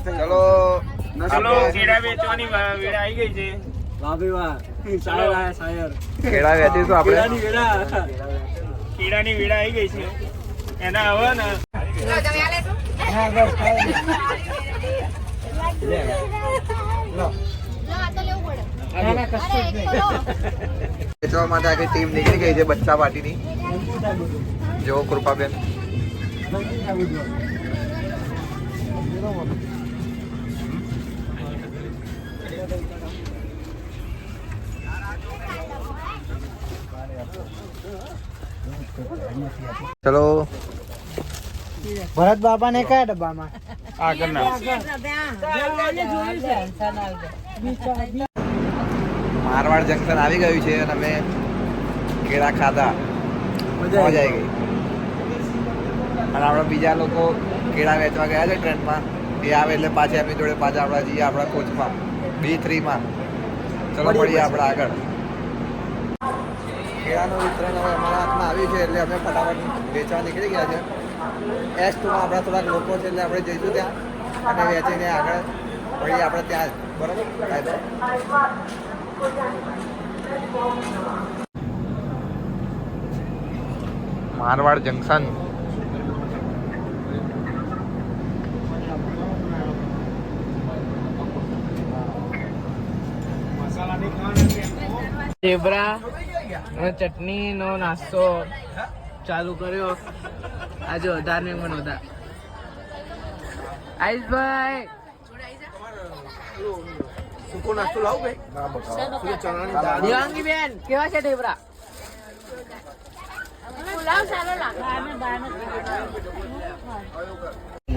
ચલો ચલો કેળા વેચવાની વેળા આવી ગઈ છે. વાહ ભાઈ વાહ, શાયર આયા શાયર. કેળા વેચીશું આપણે. કેળાની વેળા આવી ગઈ છે. એના હવે ને વેચવા માટે આખી ટીમ નીકળી ગઈ છે બચ્ચા પાર્ટીની. જો કૃપાબેન ચલો ભરત બાબા ને કયા ડબ્બામાં? આગળ ના મારવાડ જંકશન આવી ગયું છે અને અમે કેળા ખાધા, મજા આવી ગઈ. અને આપણે બીજા લોકો કેળા વેચવા ગયા છે ટ્રેનમાં, એ આવે એટલે પાછા એમની જોડે પાછા આપણા જઈએ આપણા કોચમાં B3માં. ચલો મળીએ આપણે આગળ. કેળાનું વિતરણ હવે અમારા હાથમાં આવ્યું છે એટલે અમે ફટાફટ વેચવા નીકળી ગયા છે. S2માં આપણા થોડાક લોકો છે એટલે આપણે જઈશું ત્યાં અને વેચીને આગળ મળીએ આપણે ત્યાં જ. બરાબર, મારવાડ જંકશન. ઢેબરા અને ચટણી નો નાસ્તો ચાલુ કર્યો. આજે 18 મેં હતા. આઈશભાઈ સુકો નાસ્તો લાવ ભાઈ. દેવાંગી બેન કેવા છે ઢેબરા?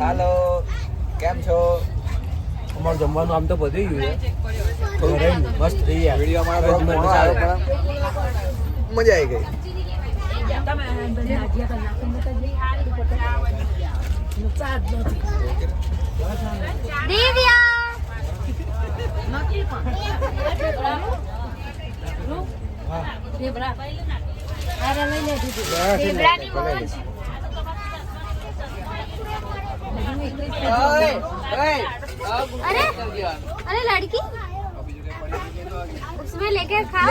હાલો, કેમ છો? અમારું જમવાનું આમ તો પતી ગયું છે. મસ્ત થઈ ગયા. વિડીયો અમારા મજા આવી ગઈ. अरे लड़की उसमें लेके खा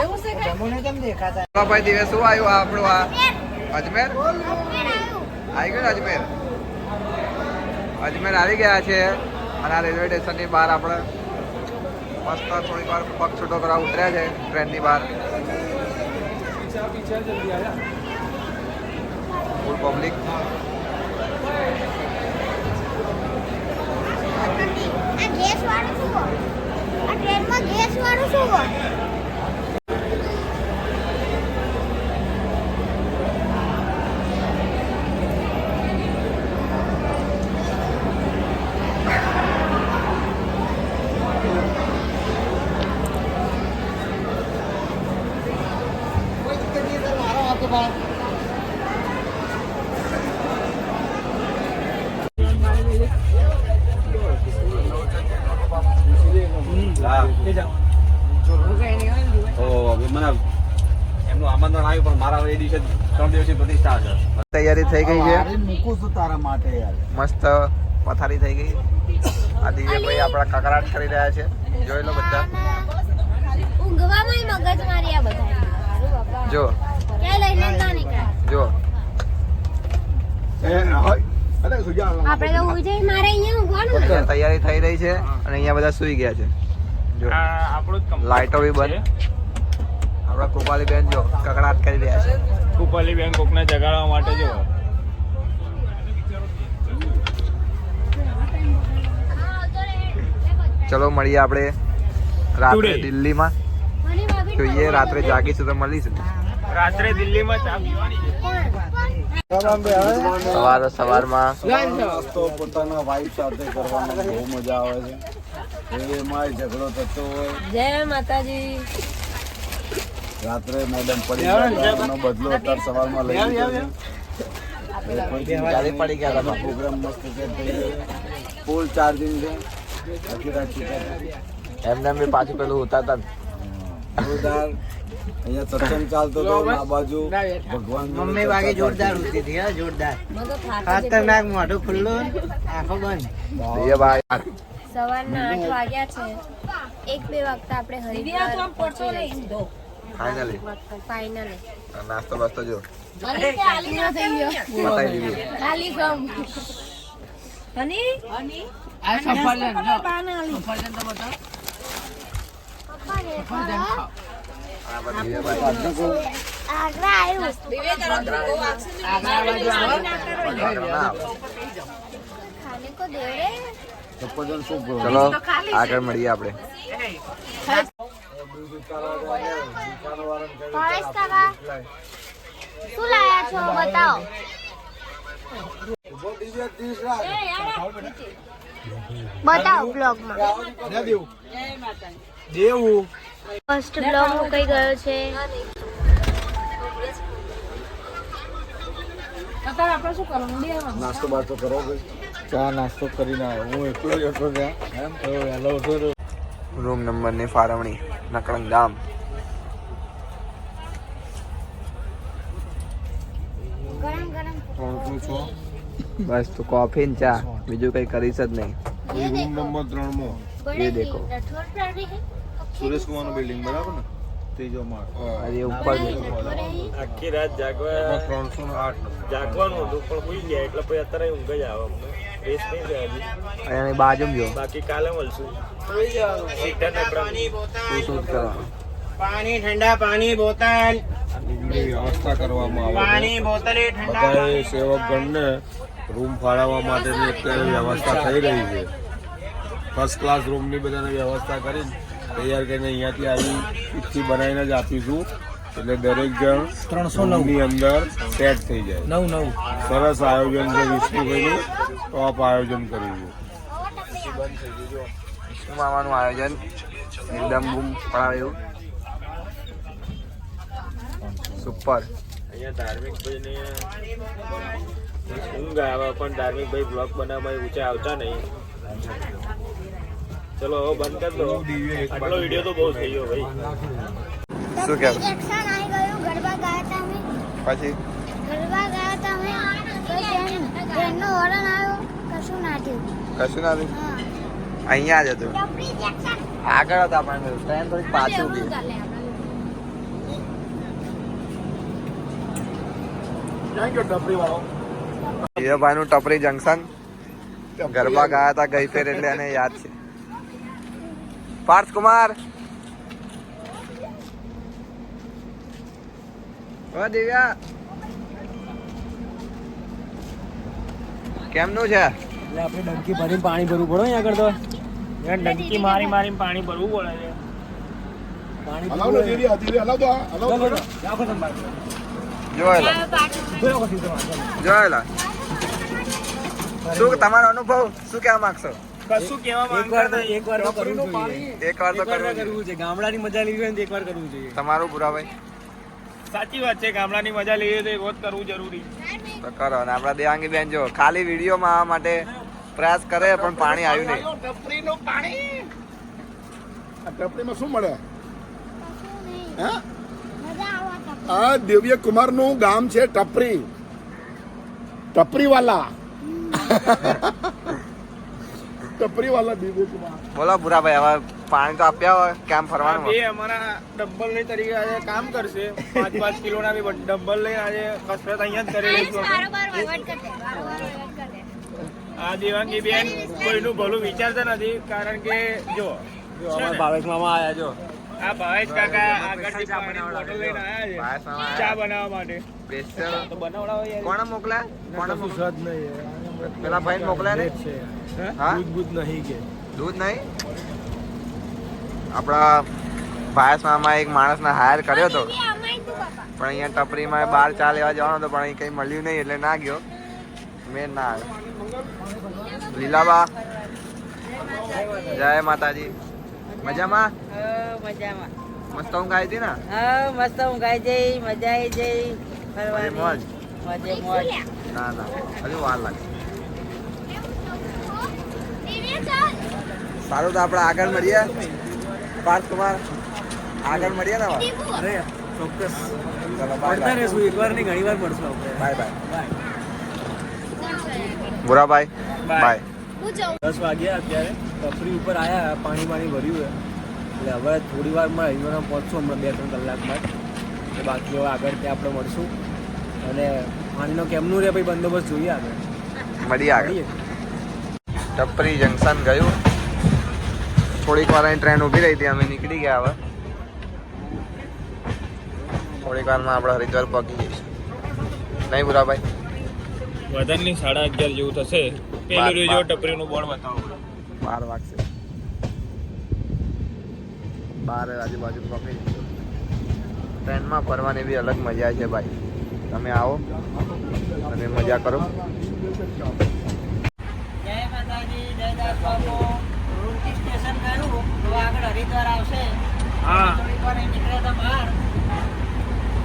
ભાઈ દિવસ શું આવ્યું આપણું આ અજમેર આવી ગયું. અજમેર આવી ગયા છે અને આ રેલવે સ્ટેશનની બહાર આપણે મસ્ત થોડીક વાર પગ છૂટો કરવા ઉતર્યા છે ટ્રેનની બહાર. ફૂલ પબ્લિક. गैस वाળું શું આ ટ્રેનમાં ગેસ વાળું શું એમનું આમંત્રણ આવ્યું પણ મારા એ દિવસે 3 દિવસની પ્રતિષ્ઠા છે. તૈયારી થઈ ગઈ છે. મૂકું છું તારા માટે યાર. મસ્ત પથારી થઈ ગઈ. આ દિવ્યભાઈ આપણા કકરાટ કરી રહ્યા છે. જોઈ લો બધા. ઊંઘવામાં મગજ મારી આ બધા જો કે લઈને ના નીકળ્યા. જો આપણે તો ઉઈ જઈ મારે અહીંયા ઊંઘવાનું અહીંયા તૈયારી થઈ રહી છે અને અહીંયા બધા સૂઈ ગયા છે. જો આ આપણું જ કંપની લાઇટો બી બંધ. આપણા કૃપાલી બેન જો કકડાટ કરી રહ્યા છે. કુપાલી બેન કોકને જગાડવા માટે જો ચલો મળીએ આપણે રાત્રે Today. દિલ્હીમાં. મને ભાભી જોઈએ રાત્રે જાગીશું તો મળીશું. રાત્રે દિલ્હીમાં ચા પીવાની છે. સવારમાં નાસ્તો પોતાના વાઈફ સાથે કરવાનો બહુ મજા આવે છે. એમાં ઝઘડો થતો હોય. જય માતાજી. રાત્રે મેડમ પડી જાય એનો બદલો અત્યારે સવારમાં લઈ લીધો છે. ક્યારે પડી ગયા હતા? પ્રોગ્રામ મસ્ત સેટ થઈ ગયો. ફૂલ ચાર્જિંગ છે. આખી રાત એમને બી પાછું પેલું ઉતારતા જોરદાર. અહીંયા સત્સંગ ચાલતો હતો આ બાજુ ભગવાન મમ્મી બાકી જોરદાર ઉઠી હતી. હા જોરદાર. ખતરનાક મોઢું ખુલ્લું આંખો બંધ. ભાઈ સવારના 8 વાગ્યા છે. 1-2 વાગતા આપણે હરિદ્વાર પહોંચી રહીશું. ફાઇનલી ફાઇનલી નાસ્તો બાસ્તો જો ખાલી થઈ ગયો. બતાવી દીધું. ખાલી ગમ. આ સફરજન જો. સફરજન તો બતાવ. પપ્પા ને આ બધી ભાઈ આગ્રા આવ્યું. આગળ બાજુ આવો. ખાને કો દે રે. સફરજન શું કરો? ચલો આગળ મળીએ આપણે. પરેશ કાકા શું લાયા છો બતાવો. બતાવો બ્લોગમાં. ફર્સ્ટ બ્લોગ મુકાઈ ગયો છે. નાસ્તો બાસ્તો કરો ભાઈ. ચા નાસ્તો કરીને આવ્યો. હું એકલો જ હતો ત્યાં. એમ તો વહેલો હતો તો રૂમ નંબરની ફાળવણી નકળંગ ગામ. ગરમ ગરમ 306 બસ તો કોફી ને ચા બીજું કઈ કરીશ જ નહીં. ये રૂમ देखो નંબર 3 માં बड़े ये देखो। रठौर प्राणी है. સુરેશ કુમારનું બિલ્ડિંગ બરાબર ને? ત્રીજો માળ. આજે ઉપર बड़े रठौर है. આખી રાત જાગવા 308 જાગવાનું હતું પણ ભૂલી ગયા એટલે પછી અત્યારે ઊંઘ જ આવે અમને રેસ નહીં થાય હજી. અહીંયાની બાજુમાં જો બાકી કાલે મળશું સીધા નકળાની શું શું કરવાનું. પાણી ઠંડા પાણી બોતલ રૂમની વ્યવસ્થા કરવામાં આવે પાણી છે. બોતલે ઠંડા બધાએ સેવકગણને રૂમ ફાળવવા માટેની અત્યારે વ્યવસ્થા થઈ રહી છે. ફર્સ્ટ ક્લાસ રૂમની બધાને વ્યવસ્થા કરીને તૈયાર કરીને અહીંયાથી આવી ઈટથી બનાવીને જ આપીશું. એટલે દરેક જણ 309 ની અંદર સેટ થઈ જાય. 9 સરસ આયોજન છે વિષ્ણુભાઈનું. ટોપ આયોજન કર્યું છે. વિષ્ણુ મામાનું આયોજન એકદમ બૂમ પડાવ્યું. સુપર. અહીંયા ધાર્મિક ભાઈને ઊંઘ આવે પણ ધાર્મિક ભાઈ બ્લોગ બનાવવા ઊંચા આવતા નહીં. ચલો હવે બંધ કરી દો. આટલો વિડીયો તો બહુ થઈ ગયો ભાઈ. શું કહેવું? એક્શન આવી ગયું. ગરબા ગાયા હતા અમે. પછી ગરબા ગાયા હતા અમે. તો ટ્રેનનો હોર્ન આવ્યો. કશું ના થયું. કશું ના થયું? હા. અહીંયા જ હતું. ટપરી એક્શન. આગળ હતા પણ ટ્રેન થોડીક પાછું ગઈ. હીરોભાઈ નું ટપરી જંકશન. ગરબા ગાયા હતા ગઈ ફેર એટલે એને યાદ છે. પાર્થ કુમાર ઓ દિવ્યા કેમનું છે? આપણે ડંકી ભરીને પાણી ભરવું પડે અહીંયા આગળ તો. ડંકી મારી મારીને પાણી ભરવું પડે છે. જોયેલા જોયેલા. શું તમારો અનુભવ શું કહેવા માંગશો? કશું કહેવા એકવાર તો માંગતા એકવાર તો કરવું જોઈએ. એકવાર તો કરવું જોઈએ. કરવું છે. ગામડાની મજા લેવી હોય ને તો એકવાર કરવું જોઈએ. તમારું ભૂરાભાઈ સાચી વાત છે. ગામડાની મજા લઈએ તો એક વખત કરવું જરૂરી. તો કરો. અને આપણા દેવાંગી બેન જો ખાલી વિડીયોમાં આવવા માટે પ્રયાસ કરે પણ પાણી આવ્યું નહીં. ટપરીમાં શું મળે? કશું નહીં. હે? મજા આવા ટપરી. આ દિવ્ય કુમાર નું ગામ છે ટપરી. ટપરીવાલા. ટપરીવાલા દિવ્ય કુમાર. બોલો ભૂરાભાઈ હવે પાણી તો આપ્યા હોય કેમ ફરવાનું બે અમારા ડમ્બલ લઈ તરીકે આજે કામ કરશે. 5-5 કિલોના બી ડમ્બલ લઈને આજે કસરત અહીંયા જ કરી લઈશું અમે. બારોબાર વહીવટ કરતે. બારોબાર વહીવટ કરતે. આ દેવાંગી બેન કોઈનું ભલું વિચારતા નથી કારણ કે જો અમારા ભાવેશ મામા આયા જો. આ ભાવેશ કાકા આગળથી પાણીની બોટલ લઈને આવ્યા ભાવેશ મામા છે ચા બનાવવા માટે. સ્પેશિયલ તો બનાવડાવો યાર. કોણે મોકલ્યા? કોણે મોકલ્યા? પેલા ભાઈ મોકલ્યા ને? હા દૂધ નહીં કે દૂધ નહીં. આપણા ભાવેશ મામા એક માણસને હાયર કર્યો હતો એ અમાય તું બાપા. પણ અહીંયા ટપરીમાં બહાર ચા લેવા જવાનો હતો પણ અહીં કંઈ મળ્યું નહીં એટલે ના ગયો. મેં ના આવ્યો. લીલાબા જય માતાજી. મજામાં? મજામાં. મસ્ત ઊંઘ આવી હતી ને? હા મસ્ત ઊંઘાઈ જઈ મજા આવી જઈ મજે ફરવાની મોજ? મજે મોજ. ના ના હજુ વાર લાગે. દિવ્ય ચાલ. સારું તો આપણે આગળ મળીએ. પાર્થ કુમાર આગળ મળીએ ને હવે. દીપુ. અરે ચોક્કસ ચલો બાય મળતા બાય. રહેશું. એકવાર નહીં ઘણી વાર મળશું આપણે. Bye bye. Bye. Bhurabhai Bye. Bye. 10 વાગ્યા અત્યારે ટપરી ઉપર આવ્યા, પાણી ભર્યું છે. એટલે હવે થોડી વારમાં અહીંયાના પહોંચશું, હમણાં 2-3 કલાકમાં. એટલે બાકી હવે આગળ ત્યાં આપણે મળશું અને પાણીનો કેમનું રહે ભાઈ બંદોબસ્ત જોઈએ આગળ. મળીએ આગળ. ટપરી જંકશન ગયું. થોડીક વાર અહીં ટ્રેન ઊભી રહી હતી, અમે નીકળી ગયા. હવે થોડીક વારમાં આપણે હરિદ્વાર પહોંચી જઈશું. નહીં બુરાભાઈ? વધારની 11:30 જેવું થશે. પેલું જો ટપરીનું બોર્ડ બતાવો. 12 વાગશે. 12 આજુબાજુ પહોંચી જઈશું. ટ્રેનમાં ફરવાની બી અલગ મજા છે ભાઈ. તમે આવો અને મજા કરો. જય માતાજી, જય દાસ બાપુ. રૂમથી સ્ટેશન ગયું તો આગળ હરિદ્વાર આવશે. હા. થોડીક વાર અહીં નીકળ્યા હતા બહાર.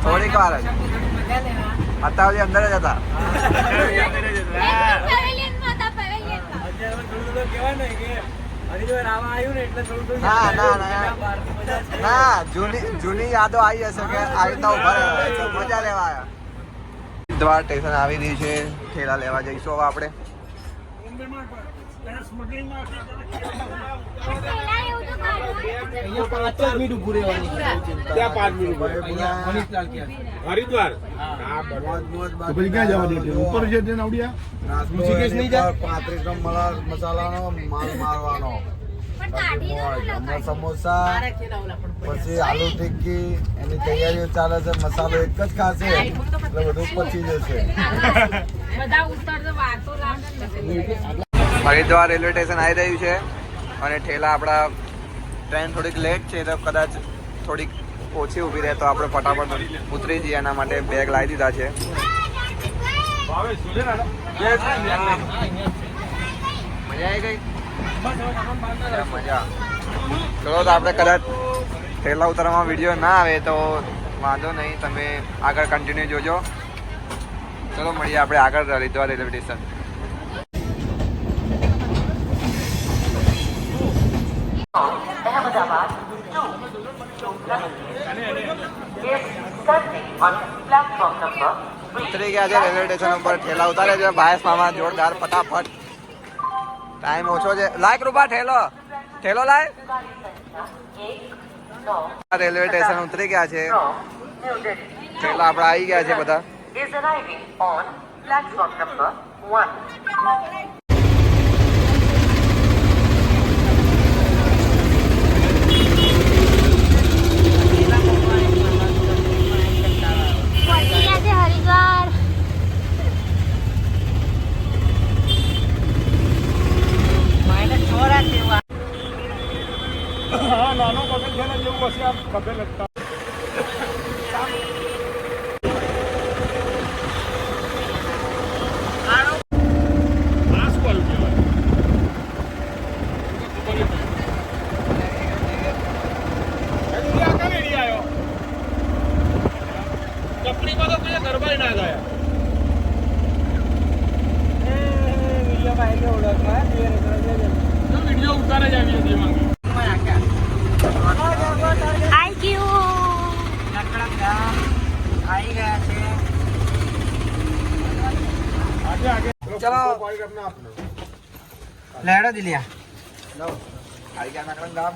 થોડીક વાર જ. થોડી મજા લેવા. અત્યાર સુધી અંદર જ હતા. ના ના ના ના, જૂની યાદો આવી હશે કે આવી રીતના ઉભા રહ્યા, મજા લેવા આવ્યા. હરિદ્વાર સ્ટેશન આવી રહ્યું છે. ઠેલા લેવા જઈશું હવે આપણે. અહીંયા 5 મિનિટ ઊભું રહેવાની. ત્યાં 5 મિનિટ ઊભું હરિદ્વાર. હા, બરાબર. ક્યાં જવા દે? ઉપર છે ટ્રેન આવડિયા. ઋષિકેશ નહીં જાય. 35 મસાલાનો માલ મારવાનો, હમણાં સમોસા, પછી આલુ ટિક્કી, એની તૈયારીઓ ચાલે છે. મસાલો એક જ ખાશે એટલે બધું પચી જશે. હરિદ્વાર રેલવે સ્ટેશન આવી રહ્યું છે અને ઠેલા આપણા ટ્રેન થોડીક લેટ છે તો કદાચ થોડીક ઓછી ઊભી રહે તો આપણે ફટાફટ ઉતરી જઈએ. એના માટે બેગ લાવી દીધા છે. મજા આવી ગઈ. મજા. ચલો તો આપણે કદાચ ઠેલા ઉતારવામાં વિડીયો ના આવે તો વાંધો નહીં, તમે આગળ કન્ટિન્યુ જોજો. ચલો મળીએ આપણે આગળ હરિદ્વાર રેલવે સ્ટેશન. ઉતરી ગયા છે રેલવે સ્ટેશન ઉપર. ઠેલા ઉતારે છે ભાઈસ મામા જોરદાર. ફટાફટ, ટાઈમ ઓછો છે. લાય કૃપા ઠેલો લાય. રેલવે સ્ટેશન ઉતરી ગયા છે. ઠેલા આપડા આવી ગયા છે બધા. હરિદ્વાર હા, નાનો પગલ છે ને જેવું હશે આ પગલ લગતા. વિડીયો ઉતારે જ આવી હતી માંગી. આવી ગયું. ચલો લેડો દિલિયા. આવી ગયા નાકરંગ ગામ.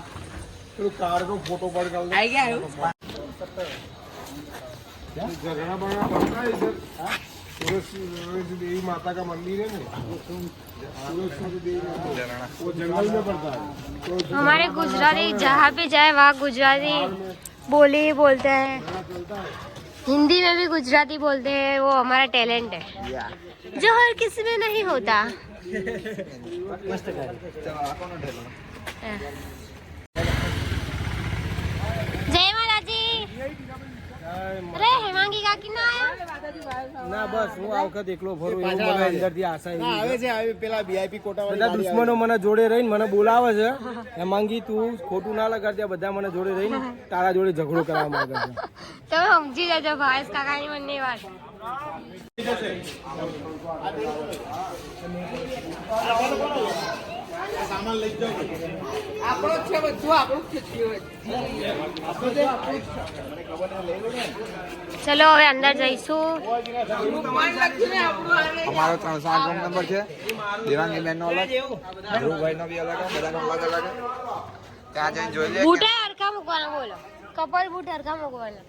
પેલું કારનો ફોટો પાડી કાઢ લે. આવી ગયા झरना बना बनता है इधर. सूरज देवी माता का मंदिर है ना, सूरज देवी वो जंगल में पड़ता है. तो हमारे गुजराती जहाँ पे जाए वहाँ गुजराती बोली ही बोलते हैं. हिंदी में भी गुजराती बोलते हैं. वो हमारा टैलेंट है जो हर किसी में नहीं होता. जय माताजी. अरे હેમાંગી કાકી ના આયા? ના બસ હું આ વખત એકલો ફરું એવું મને અંદરથી આશા એવી આવે છે આવી પેલા VIP કોટા બધા દુશ્મનો મને જોડે રહીને મને બોલાવે છે. હેમાંગી તું ખોટું ના લગાડ, બધા મને જોડે રહીને તારા જોડે ઝઘડો કરવા માંગે છે. તમે સમજી જજો ભાવેશ કાકાની બંને વાત. આપણો જ છે બધું આપણું જ છે. ચલો હવે અંદર જઈશું. અમારો 308 રૂમ નંબર છે. દેવાંગી બેન નો અલગ, ધ્રુવભાઈ નો બી અલગ, બધાનો અલગ અલગ. ત્યાં જઈને જોઈ લે. બૂટે હરખા મૂકવાના બોલો. કપલ બૂટ હરખા મૂકવાના.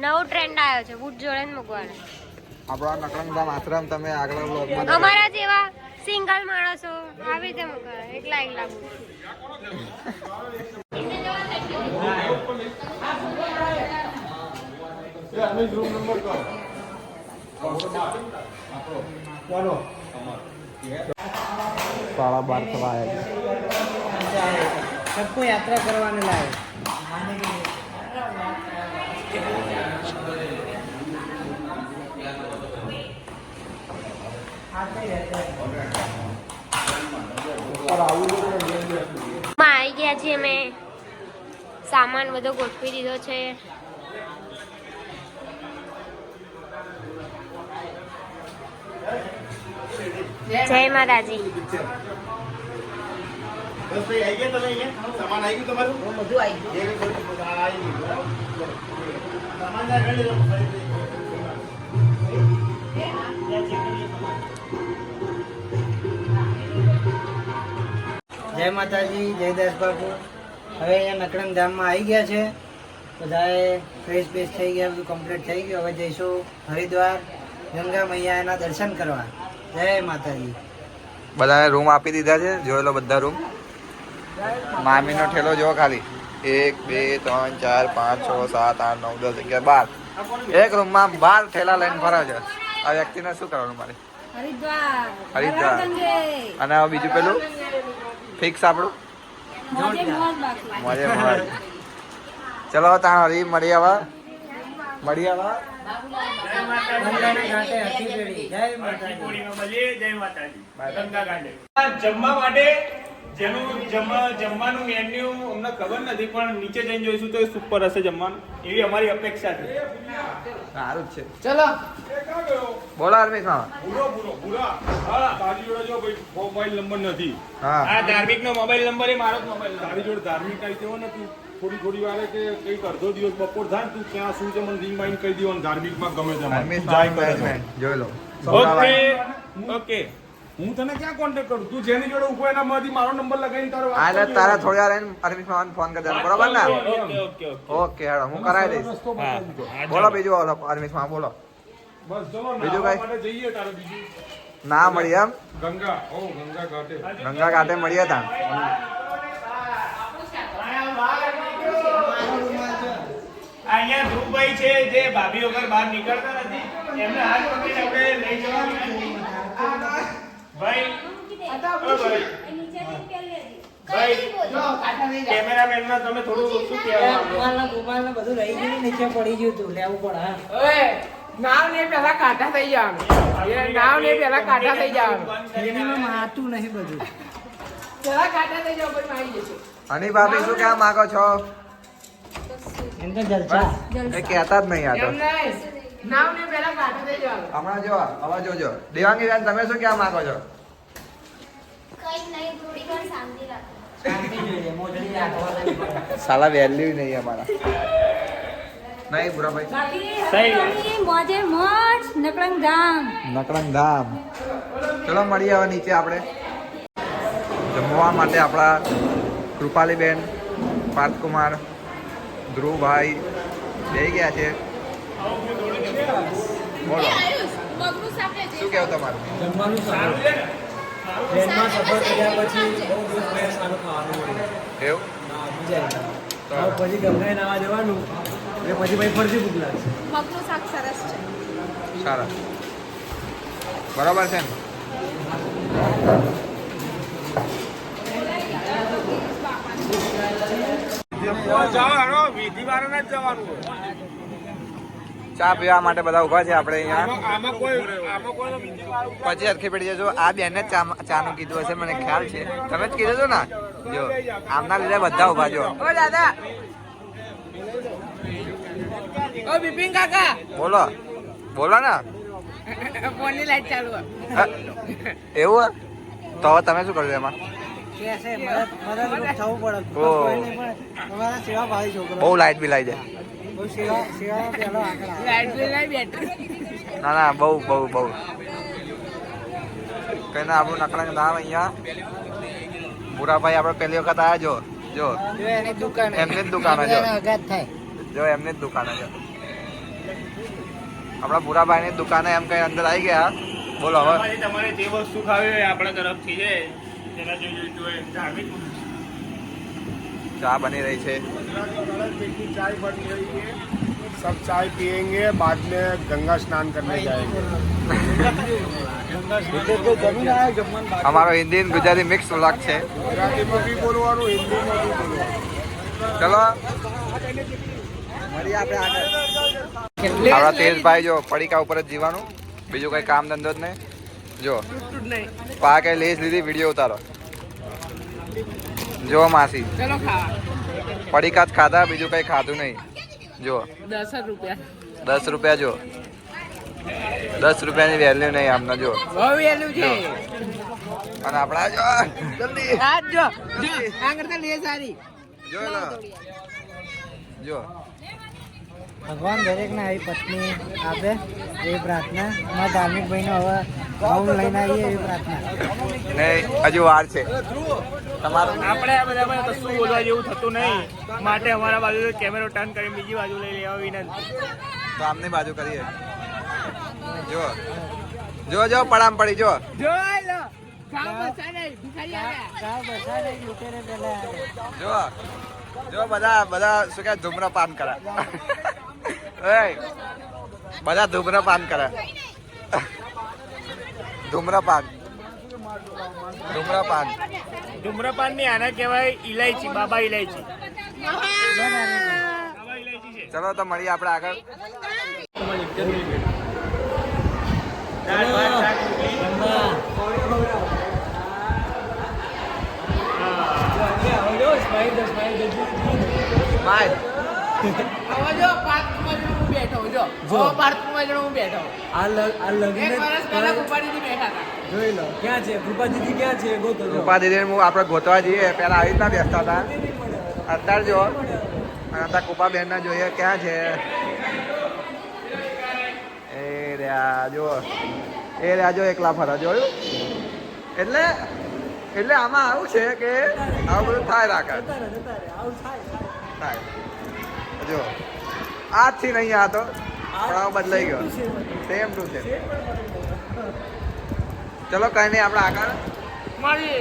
નવો ટ્રેન્ડ આવ્યો છે, બૂટ જોડે જ મૂકવાના. આપણો નકળંગધામ આશ્રમ તમે આગળ બ્લોગમાં અમારા જેવા સિંગલ માણસો આવી રીતે મૂકવાના, એકલા એકલા બૂટ. સાડા 12 થવા આવ્યા. सबको यात्रा करवाने लाए. આવી ગયા છીએ અમે. સામાન બધો ગોઠવી દીધો છે. જય માતાજી. જય માતાજી, જય દાસ બાપુ. હવે અહીંયા નકળંગ ધામમાં આવી ગયા છે. બધાએ ફ્રેશ બેશ થઈ ગયા, બધું કમ્પ્લીટ થઈ ગયું. હવે જઈશું હરિદ્વાર ગંગા મૈયાના દર્શન કરવા. જય માતાજી. બધાએ રૂમ આપી દીધા છે, જોઈ લો બધા રૂમ. મામીનો ઠેલો જો ખાલી 1 2 3 4 5 6 7 8 9 10 11 12. એક રૂમમાં 12 ઠેલા લઈને ફરે છે. આ વ્યક્તિને શું કરવાનું મારે? હરિદ્વાર. અને હવે બીજું પેલું ફિક્સ આપણું મોજે મોજ. ચલો તાણ હરી મળી આવા. જમવા માટે જમવાનું મેન્યુ અમને ખબર નથી, પણ નીચે જઈને જોઈશું તો સુપર હશે જમવાનું, એવી અમારી અપેક્ષા છે. સારું જ છે. ચલો બોલો અરમીશ મામા. તારી જોડે જો ભાઈ મોબાઈલ નંબર નથી. હા આ ધાર્મિક નો મોબાઈલ નંબર એ મારો જ મોબાઈલ. તારી જોડે ધાર્મિક કઈ તેવો નથી. થોડી વારે કે કઈક અડધો દિવસ બપોર થાય ને તું ક્યાં શું છે મને રિંગ માઇન્ડ કહી દેવાનું. ધાર્મિકમાં ગમે અરમીશ તે જાય મામા કરે. management. જોઈ લો. ઓકે હું તને ક્યાં કોન્ટેક્ટ કરું? તું જેની જોડે ઉભો એનામાંથી મારો નંબર લગાવીને તારો વાત આજે કરી તારા લેવાનો. થોડી વાર રહીને અરમીશ મામાને ફોન કરી દેવાનો, બરોબર ને? ઓકે ઓકે હેડો હું કરાવી દઈશ. રસ્તો બતાવી દીધો. બોલો બીજું બોલો અરમીશ મામા બોલો. બસ ચલો બીજું નાહવા કઈ? માટે જઈએ તારે બીજું ના મળી એમ ગંગા ઘાટે ગંગા ઘાટે મળીએ તા. અહીંયા ધ્રુવભાઈ છે જે ભાભી વગર બહાર નીકળતા નથી, એમને હાથ પકડીને આપણે લઈ જવાનું. ભાઈ કેમેરામેનમાં તમે થોડું શું કહેવા ગુમાલ બધું રહી ગયું, નીચે પડી ગયું હતું, લેવું પડે. નાવ ને પેલા કાઢા થઈ જવાનું. નાવ ને પેલા કાઢા થઈ જવાનું. એમાં માતું નહીં બધું. પેલા કાઢા થઈ જાવ પછી આવી જશે. હની ભાભી શું કહેવા માંગો છો? એમ તો જલસા. એ કહેતા જ નહીં આ તો. એમ નહીં. નાવ ને પેલા કાઢા થઈ જવાનું. હમણાં જો હવે જોજો. દેવાંગી બેન તમે શું કહેવા માંગો છો? કઈ નહીં, થોડી વાર શાંતિ રાખો. શાંતિ જોઈએ, મોજડી રાખવાની પડે. સાલા વેલ્યુ નહીં અમારા. નહીં ભૂરાભાઈ. મોજે મોજ નકળંગ ધામ. નકળંગ ધામ. ચલો મળીએ હવે નીચે આપણે જમવા માટે. આપણા કૃપાલીબેન, પાર્થકુમાર, ધ્રુવભાઈ બેસી ગયા છે. બોલો શું કેવું તમારું? જમવાનું સારું. ટ્રેનમાં સફર કર્યા પછી બહુ દિવસ પહેલા સારું ખાવાનું મળ્યું. એવું હા, મજા આવી. હવે પછી ગંગાએ નાવા જવાનું એટલે પછી ભાઈ ફરતી ભૂખ લાગશે. મગનું શાક સરસ છે. સારા બરાબર છે ને? ચા પીવા માટે બધા ઉભા છે આપણે અહીંયા. પછી હરખી પડી જજો. આ બેને ચાનું કીધું હશે, મને ખ્યાલ છે. તમે જ કીધું હતું ને? જો આમના લીધે બધા ઉભા જો. ઓ દાદા, ઓ બિપિન કાકા, બોલો બોલો ને. ફોનની લાઈટ ચાલુ. હા, એવું તો હવે તમે શું કરશો એમાં? કે છે મદદરૂપ થવું પડે. ઓહ. કોઈ નહીં પણ તમારા સેવા ભાવી છોકરો. બહુ લાઇટ બિલ આવી જાય. બહુ સેવામાં પહેલો આગળ આવે. લાઈટ બિલ નહીં બેટરી. ના ના બહુ બહુ બહુ કઈ ના આપણું નકળંગ ધામ અહીંયા ભૂરાભાઈ આપણે પહેલી વખત આવ્યા જો જો એની દુકાન એમની જ દુકાન છે. અગાત થાય. જો એમની જ દુકાને છે આપણા ભૂરાભાઈની દુકાને એમ કઈ અંદર આવી ગયા. બોલો હવે તમારે જે વસ્તુ ખાવી હોય આપણા તરફથી છે જેના જે જોઈતું હોય ધાર્મિક ચા બની રહી છે. चाय बन रही है सब चाय पियेंगे बाद में गंगा स्नान करने जाएंगे અમારો હિન્દી અને ગુજરાતી મિક્સ વ્લોગ છે. गुजराती में भी बोलवानो हिंदी में भी बोलवानो ચલો મળીએ આપણે આગળ. આપણા તેજભાઈ જો પડીકા ઉપર જ જીવાનું, બીજું કઈ કામ ધંધો જ નહીં. જો પા કઈ લેસ લીધી વિડીયો ઉતારો. જો માસી ચલો ખાવા. પડીકા જ ખાધા, બીજું કઈ ખાધું નહીં. જો 10 રૂપિયા. 10 રૂપિયા. જો 10 રૂપિયાની વેલ્યુ નહીં આમને. જો બહુ વેલ્યુ છે. અને આપણા જો જલ્દી આ જો આ કરતા લે સારી. જો લો. જો ભગવાન દરેકને આવી પત્ની આપે એવી પ્રાર્થના. અમારા ધાર્મિક ભાઈનો હવે ભાવ લઈને આવીએ એવી પ્રાર્થના. નહીં હજુ વાર છે તમારું. આપણે આ બધામાં કશું બોલવા જેવું થતું નહીં માટે અમારા બાજુ કેમેરો ટર્ન કરી બીજી બાજુ લઈ લેવા વિનંતી. તો આમની બાજુ કરીએ. જો જો જો પડામ પડી જો. જોઈ લો. ગામ બસા નહીં ભિખારી આવ્યા. ગાય બસા નહીં લૂંટેરે પહેલા આવે. જો જો બધા શું કે ધૂમ્રપાન કરે. એય, બધા ધૂમ્રપાન કરે. ધૂમ્રપાન ધૂમ્રપાન ધૂમ્રપાન ની આના કહેવાય ઇલાયચી, બાબા ઇલાયચી. ચલો તો મળીએ આપણે આગળ. માય હવે જો પાર્કમાં હું બેઠો જો. જો પાર્કમાં હું બેઠો. આ લગ્ન એક વર્ષ પહેલા કુપાડીથી બેઠા હતા. જોઈ લો ક્યાં છે કૃપા દીદી, ક્યાં છે ગોતો જો. રૂપા દીદી હું આપણે ગોતવા જઈએ પેલા આવી રીતના બેસતા હતા. અત્યારે જો અને અત્યારે કૃપા બેન ના જોઈએ ક્યાં છે. એ રહ્યા જો, એ રહ્યા જો એકલા ફરા જોયું. એટલે આમાં આવું છે કે આવું બધું થાય રાખે. થાય જો આજથી નહીં આ તો પણ આવું બદલાઈ ગયો. Same to same. ચલો કઈ નહીં આપણે આગળ મળીએ.